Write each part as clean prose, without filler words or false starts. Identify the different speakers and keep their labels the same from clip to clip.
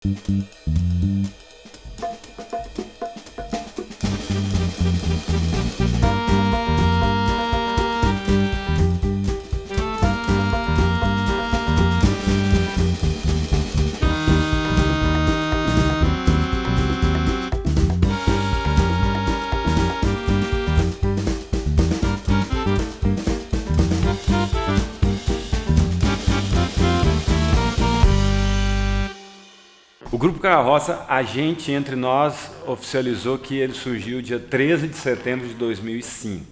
Speaker 1: O Grupo Carroça, a gente, entre nós, oficializou que ele surgiu dia 13 de setembro de 2005,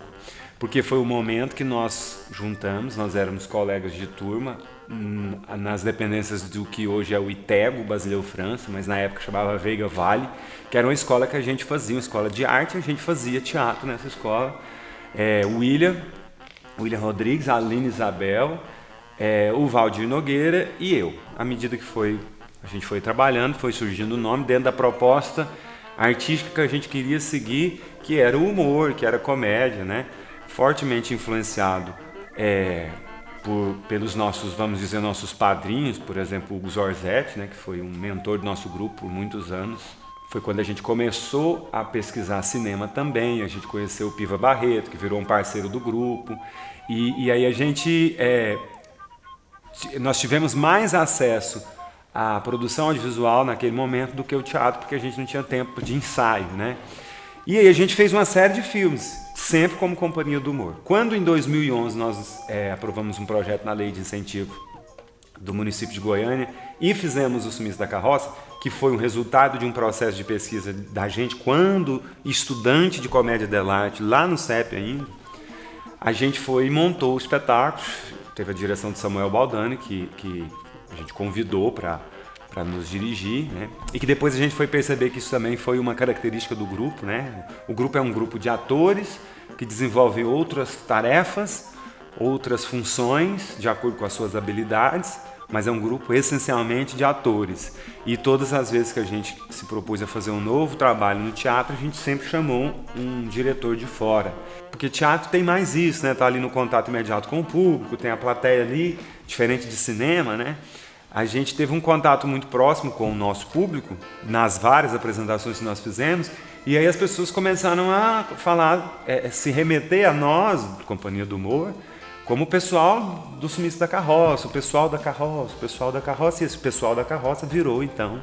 Speaker 1: porque foi o momento que nós juntamos, nós éramos colegas de turma, nas dependências do que hoje é o ITEGO, Basileu França, mas na época chamava Veiga Vale, que era uma escola que a gente fazia, uma escola de arte, a gente fazia teatro nessa escola. O William Rodrigues, a Aline Isabel, o Valdir Nogueira e eu. À medida que a gente foi trabalhando, foi surgindo o nome dentro da proposta artística que a gente queria seguir, que era o humor, que era a comédia, né? Fortemente influenciado pelos nossos, vamos dizer, nossos padrinhos, por exemplo, o Hugo Zorzetti, né, que foi um mentor do nosso grupo por muitos anos. Foi quando a gente começou a pesquisar cinema também, a gente conheceu o Piva Barreto, que virou um parceiro do grupo, e aí nós tivemos mais acesso à produção audiovisual naquele momento do que o teatro, porque a gente não tinha tempo de ensaio, né? E aí a gente fez uma série de filmes, sempre como companhia do humor. Quando em 2011 nós aprovamos um projeto na Lei de Incentivo do município de Goiânia e fizemos o Sumiço da Carroça, que foi um resultado de um processo de pesquisa da gente quando estudante de comédia dell'arte, lá no CEP ainda, a gente foi e montou o espetáculo. Teve a direção de Samuel Baldani, que a gente convidou para nos dirigir, né? E que depois a gente foi perceber que isso também foi uma característica do grupo, né? O grupo é um grupo de atores que desenvolve outras tarefas, outras funções, de acordo com as suas habilidades, mas é um grupo essencialmente de atores. E todas as vezes que a gente se propôs a fazer um novo trabalho no teatro, a gente sempre chamou um diretor de fora. Porque teatro tem mais isso, né? Tá ali no contato imediato com o público, tem a plateia ali, diferente de cinema, né? A gente teve um contato muito próximo com o nosso público, nas várias apresentações que nós fizemos, e aí as pessoas começaram a falar, se remeter a nós, Companhia do Humor, como o pessoal do Sumiço da Carroça, o pessoal da Carroça, o pessoal da Carroça, e esse pessoal da Carroça virou, então,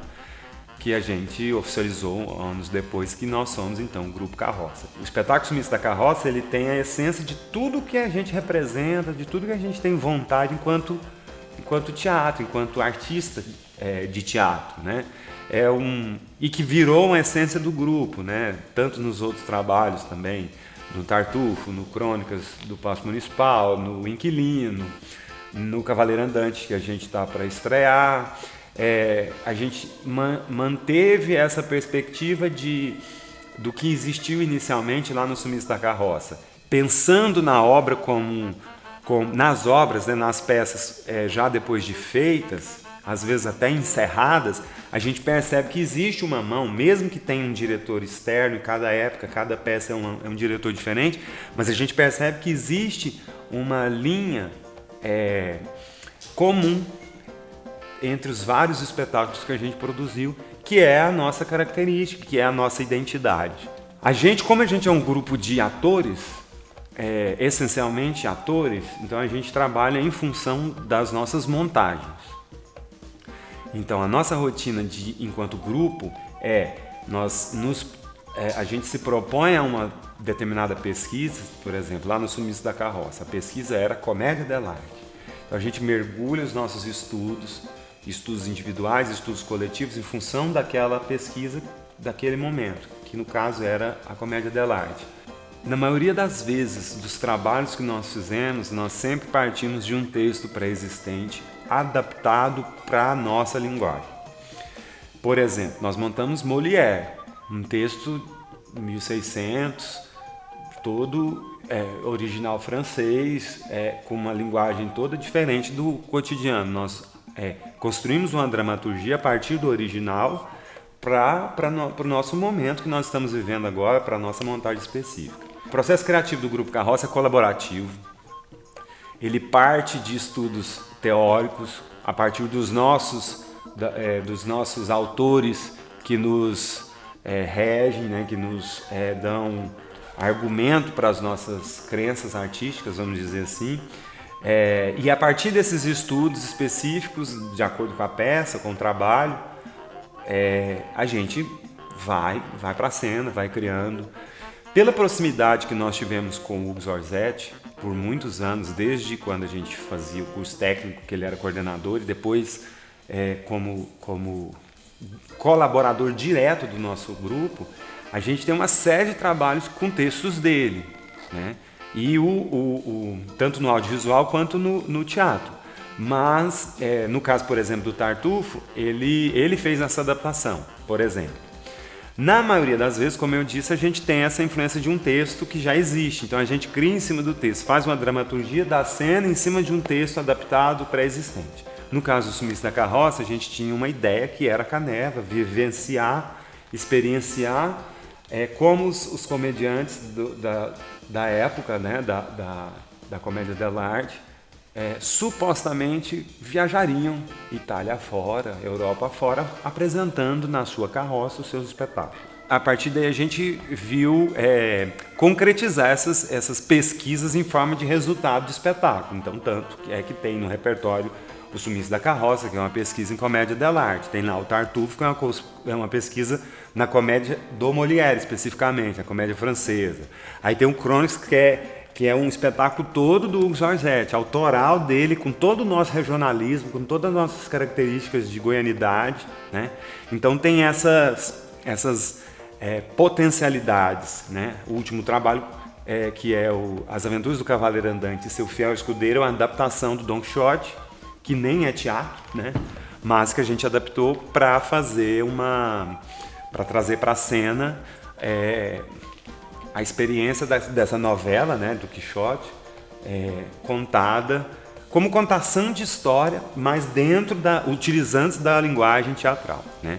Speaker 1: que a gente oficializou anos depois que nós somos, então, o Grupo Carroça. O espetáculo Sumiço da Carroça, ele tem a essência de tudo que a gente representa, de tudo que a gente tem vontade enquanto teatro, enquanto artista de teatro, né? E que virou uma essência do grupo, né? Tanto nos outros trabalhos também, no Tartufo, no Crônicas do Paço Municipal, no Inquilino, no Cavaleiro Andante, que a gente está para estrear. A gente manteve essa perspectiva do que existiu inicialmente lá no Sumiço da Carroça, pensando na obra nas obras, né, nas peças já depois de feitas, às vezes até encerradas, a gente percebe que existe uma mão, mesmo que tenha um diretor externo, em cada época, cada peça é um diretor diferente, mas a gente percebe que existe uma linha comum entre os vários espetáculos que a gente produziu, que é a nossa característica, que é a nossa identidade. Como a gente é um grupo de atores, essencialmente atores, então a gente trabalha em função das nossas montagens. Então a nossa rotina enquanto grupo a gente se propõe a uma determinada pesquisa, por exemplo, lá no Sumiço da Carroça, a pesquisa era comédia dell'arte. Então a gente mergulha os nossos estudos individuais, estudos coletivos, em função daquela pesquisa, daquele momento, que no caso era a comédia dell'arte. Na maioria das vezes, dos trabalhos que nós fizemos, nós sempre partimos de um texto pré-existente, adaptado para a nossa linguagem. Por exemplo, nós montamos Molière, um texto 1600, todo original francês, com uma linguagem toda diferente do cotidiano. Nós construímos uma dramaturgia a partir do original para o nosso momento que nós estamos vivendo agora, para a nossa montagem específica. O processo criativo do Grupo Carroça é colaborativo. Ele parte de estudos teóricos, a partir dos nossos dos nossos autores que nos regem, né, que nos dão argumento para as nossas crenças artísticas, vamos dizer assim. E a partir desses estudos específicos, de acordo com a peça, com o trabalho, a gente vai para a cena, vai criando. Pela proximidade que nós tivemos com o Hugo Zorzetti, por muitos anos, desde quando a gente fazia o curso técnico, que ele era coordenador, e depois como colaborador direto do nosso grupo, a gente tem uma série de trabalhos com textos dele, né? E tanto no audiovisual quanto no teatro. Mas, no caso, por exemplo, do Tartufo, ele fez essa adaptação, por exemplo. Na maioria das vezes, como eu disse, a gente tem essa influência de um texto que já existe. Então a gente cria em cima do texto, faz uma dramaturgia da cena em cima de um texto adaptado pré-existente. No caso do Sumiço da Carroça, a gente tinha uma ideia que era Caneva, vivenciar, experienciar como os comediantes da época, né, da comédia dell'arte, supostamente viajariam Itália fora, Europa fora, apresentando na sua carroça os seus espetáculos. A partir daí a gente viu concretizar essas pesquisas em forma de resultado de espetáculo. Então, tanto que tem no repertório o Sumiço da Carroça, que é uma pesquisa em comédia dell'arte. Tem lá o Tartufo, que é uma pesquisa na comédia do Molière, especificamente, a comédia francesa. Aí tem o Crônicas, que é um espetáculo todo do Hugo Zorzetti, autoral dele, com todo o nosso regionalismo, com todas as nossas características de goianidade, né? Então tem essas potencialidades, né? O último trabalho, que é As Aventuras do Cavaleiro Andante e Seu Fiel Escudeiro, é uma adaptação do Don Quixote, que nem é teatro, né? Mas que a gente adaptou para trazer para a cena a experiência dessa novela, né, do Quixote, contada como contação de história, mas utilizando da linguagem teatral, né?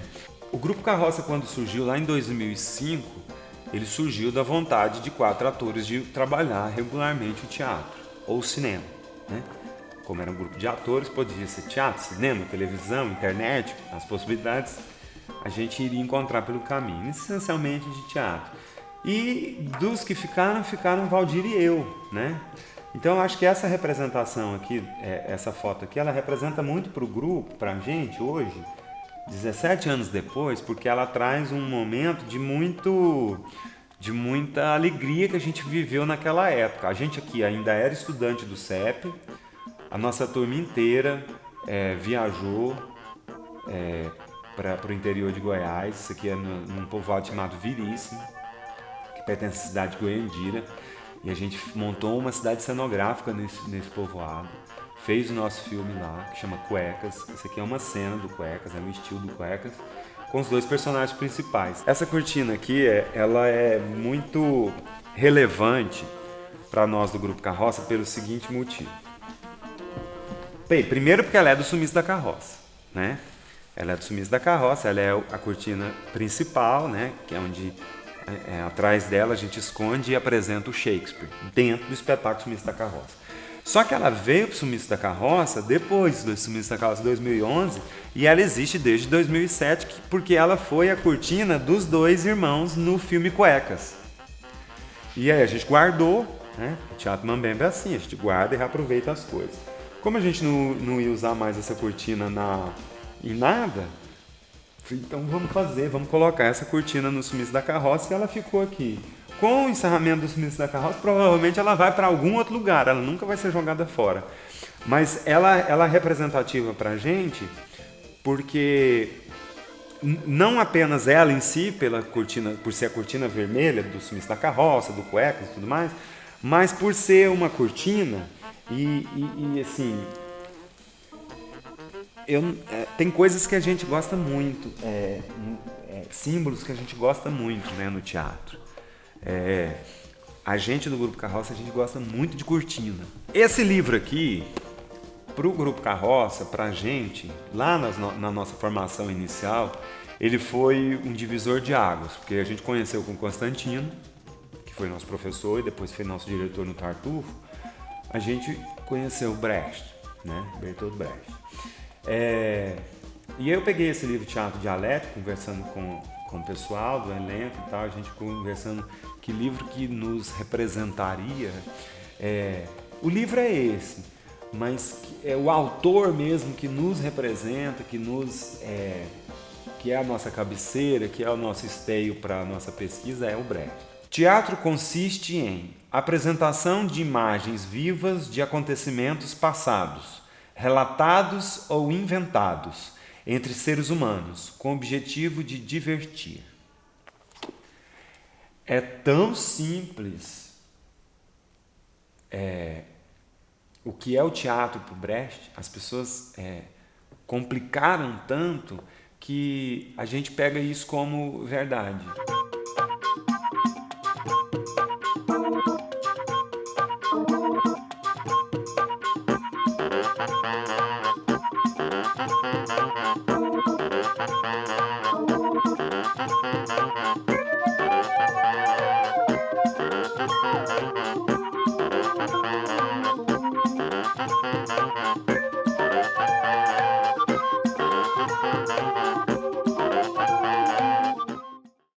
Speaker 1: O Grupo Carroça, quando surgiu lá em 2005, ele surgiu da vontade de 4 atores de trabalhar regularmente o teatro ou o cinema, né? Como era um grupo de atores, podia ser teatro, cinema, televisão, internet, as possibilidades a gente iria encontrar pelo caminho, essencialmente de teatro. E dos que ficaram Valdir e eu, né? Então eu acho que essa representação aqui, essa foto aqui, ela representa muito para o grupo, para a gente hoje, 17 anos depois, porque ela traz um momento de muita alegria que a gente viveu naquela época. A gente aqui ainda era estudante do CEP, a nossa turma inteira viajou para o interior de Goiás. Isso aqui é num povoado chamado Viríssimo, que pertence à cidade de Goiandira, e a gente montou uma cidade cenográfica nesse povoado, fez o nosso filme lá, que chama Cuecas. Isso aqui é uma cena do Cuecas, é um estilo do Cuecas, com os 2 personagens principais. Essa cortina aqui, ela é muito relevante para nós do Grupo Carroça pelo seguinte motivo. Bem, primeiro porque ela é do Sumiço da Carroça, né? Ela é do Sumiço da Carroça, ela é a cortina principal, né? Que é onde atrás dela a gente esconde e apresenta o Shakespeare, dentro do espetáculo Sumiço da Carroça. Só que ela veio para o Sumiço da Carroça depois do Sumiço da Carroça 2011, e ela existe desde 2007, porque ela foi a cortina dos 2 irmãos no filme Cuecas. E aí a gente guardou, né? O Teatro Mambembe é assim, a gente guarda e reaproveita as coisas. Como a gente não ia usar mais essa cortina em nada, então vamos colocar essa cortina no Sumiço da Carroça, e ela ficou aqui. Com o encerramento do Sumiço da Carroça, provavelmente ela vai para algum outro lugar, ela nunca vai ser jogada fora. Mas ela é representativa para a gente, porque não apenas ela em si, por ser a cortina vermelha do Sumiço da Carroça, do Cuecas e tudo mais, mas por ser uma cortina e assim, tem coisas que a gente gosta muito, símbolos que a gente gosta muito, né, no teatro. A gente do Grupo Carroça, a gente gosta muito de cortina. Esse livro aqui, para o Grupo Carroça, para a gente, lá na nossa formação inicial, ele foi um divisor de águas, porque a gente conheceu com Constantino, que foi nosso professor e depois foi nosso diretor no Tartufo. A gente conheceu Brecht, né? Bertolt Brecht. E eu peguei esse livro Teatro Dialético, conversando com o pessoal do elenco e tal, a gente conversando que livro que nos representaria. O livro é esse, mas é o autor mesmo que nos representa, que é a nossa cabeceira, que é o nosso esteio para a nossa pesquisa, é o Brecht. Teatro consiste em apresentação de imagens vivas de acontecimentos passados, relatados ou inventados, entre seres humanos, com o objetivo de divertir. É tão simples o que é o teatro para o Brecht, as pessoas complicaram tanto que a gente pega isso como verdade.